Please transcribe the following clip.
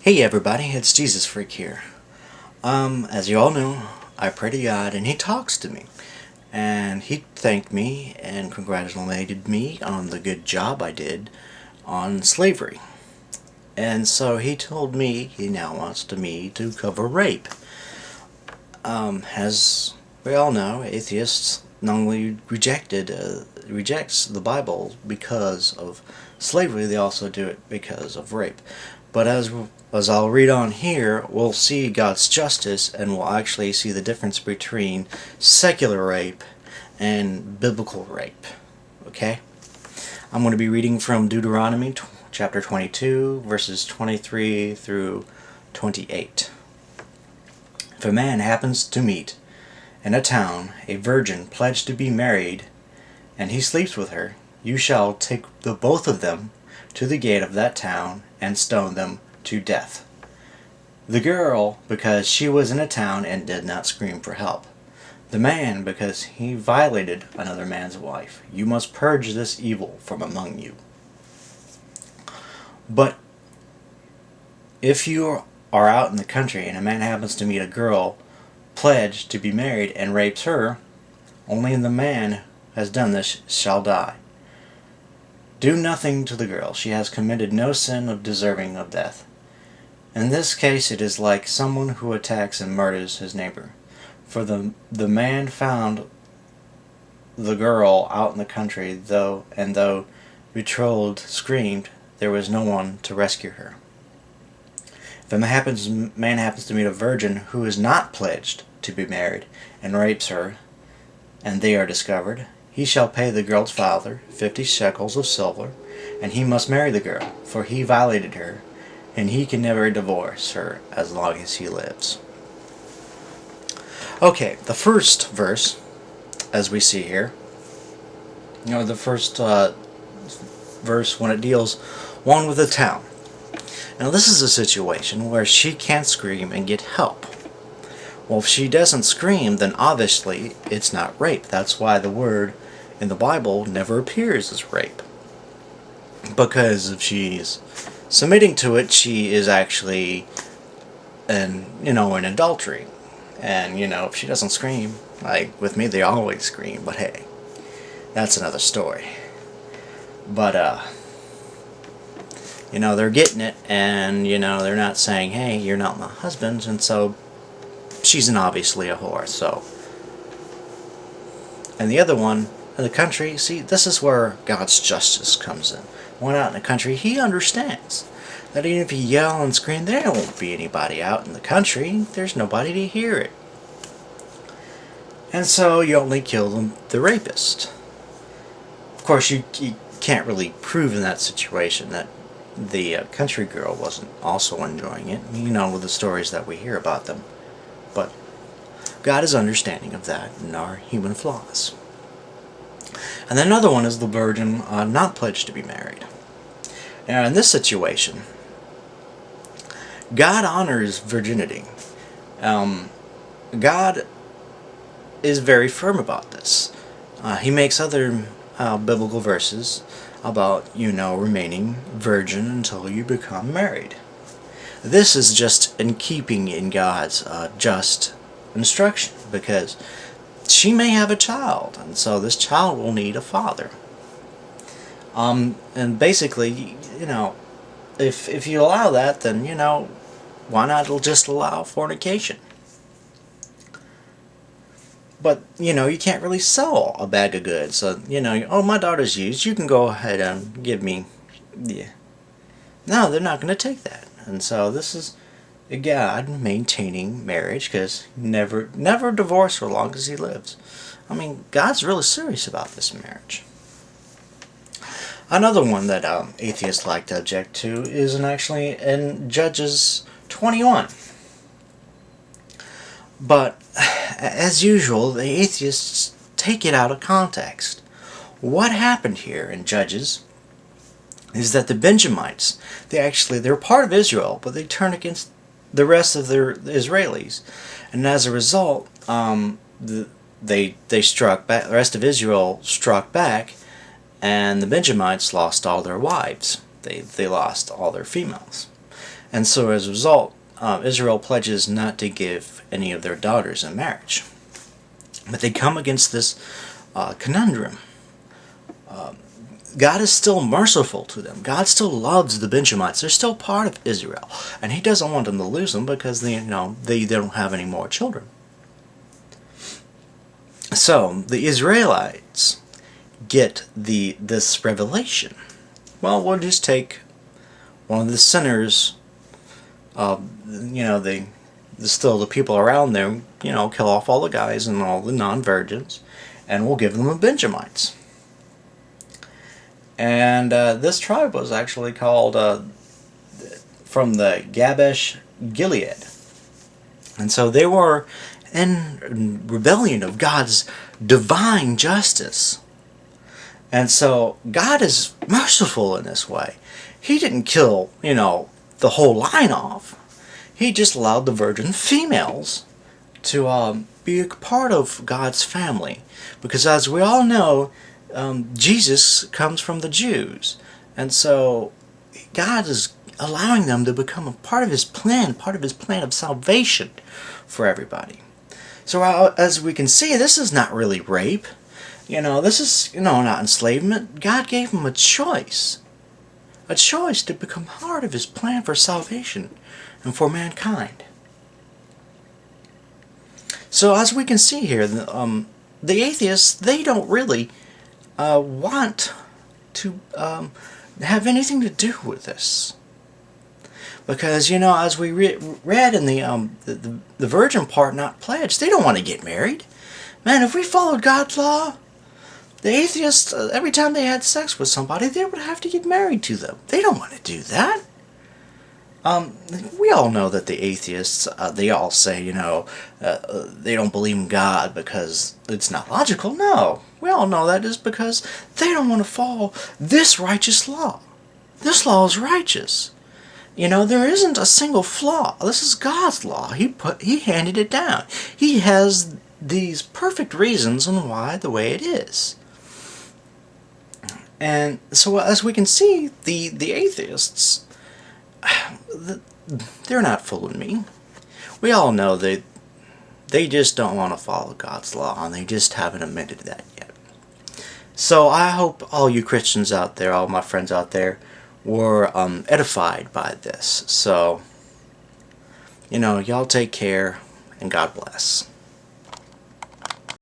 Hey everybody, it's Jesus Freak here. As you all know, I pray to God and He talks to me. And He thanked me and congratulated me on the good job I did on slavery. And so He told me He now wants me to cover rape. As we all know, atheists not only rejects the Bible because of slavery, they also do it because of rape. But as I'll read on here, we'll see God's justice, and we'll actually see the difference between secular rape and biblical rape. Okay? I'm going to be reading from Deuteronomy chapter 22, verses 23 through 28. If a man happens to meet in a town a virgin pledged to be married, and he sleeps with her, you shall take the both of them to the gate of that town and stone them to death. The girl, because she was in a town and did not scream for help. The man, because he violated another man's wife. You must purge this evil from among you. But if you are out in the country and a man happens to meet a girl pledged to be married and rapes her, only the man who has done this shall die. Do nothing to the girl. She has committed no sin of deserving of death. In this case it is like someone who attacks and murders his neighbor. For the man found the girl out in the country, though betrothed screamed, there was no one to rescue her. If a man happens to meet a virgin who is not pledged to be married and rapes her, and they are discovered, he shall pay the girl's father 50 shekels of silver, and he must marry the girl, for he violated her, and he can never divorce her as long as he lives. Okay, the first verse, as we see here, the first verse when it deals one with a town. Now this is a situation where she can't scream and get help. Well, if she doesn't scream, then obviously it's not rape. That's why the word in the Bible never appears as rape. Because if she's submitting to it, she is actually in adultery. And, if she doesn't scream, like with me they always scream, but hey, that's another story. But, they're getting it, and, they're not saying, hey, you're not my husband, and so she's obviously a whore, so. And the other one, in the country, see, this is where God's justice comes in. One out in the country, He understands that even if you yell and scream, there won't be anybody out in the country. There's nobody to hear it. And so you only kill the rapist. Of course, you can't really prove in that situation that the country girl wasn't also enjoying it, with the stories that we hear about them. But God is understanding of that and our human flaws. And then another one is the virgin not pledged to be married. Now in this situation, God honors virginity. God is very firm about this. He makes other biblical verses about, remaining virgin until you become married. This is just in keeping in God's just instruction, because she may have a child, and so this child will need a father. And basically, if you allow that, then, why not just allow fornication? But, you can't really sell a bag of goods. So, oh, my daughter's used, you can go ahead and give me, yeah. No, they're not going to take that. And so this is God maintaining marriage, because never divorce for as long as He lives. I mean, God's really serious about this marriage. Another one that atheists like to object to is actually in Judges 21. But as usual, the atheists take it out of context. What happened here in Judges is that the Benjamites, they're part of Israel, but they turn against the rest of the Israelis, and as a result, they struck back. The rest of Israel struck back, and the Benjamites lost all their wives. They lost all their females. And so as a result, Israel pledges not to give any of their daughters in marriage. But they come against this conundrum. God is still merciful to them. God still loves the Benjamites. They're still part of Israel. And he doesn't want them to lose them because they don't have any more children. So the Israelites get this revelation. Well, we'll just take one of the sinners, still the people around there, kill off all the guys and all the non-virgins, and we'll give them the Benjamites. And this tribe was actually called from the Jabesh Gilead. And so they were in rebellion of God's divine justice. And so God is merciful in this way. He didn't kill, the whole line off. He just allowed the virgin females to be a part of God's family. Because as we all know, Jesus comes from the Jews. And so God is allowing them to become a part of his plan of salvation for everybody. So as we can see, this is not really rape. This is, not enslavement. God gave them a choice to become part of his plan for salvation and for mankind. So as we can see here, the atheists, they don't really want to have anything to do with this. Because, as we read in the virgin part not pledged, they don't want to get married. Man, if we followed God's law, the atheists, every time they had sex with somebody, they would have to get married to them. They don't want to do that. We all know that the atheists, they all say, they don't believe in God because it's not logical. No, we all know that is because they don't want to follow this righteous law. This law is righteous. There isn't a single flaw. This is God's law. He handed it down. He has these perfect reasons on why the way it is. And so as we can see, the atheists, they're not fooling me. We all know that they just don't want to follow God's law, and they just haven't admitted that yet. So I hope all you Christians out there, all my friends out there, were edified by this. So, y'all take care, and God bless.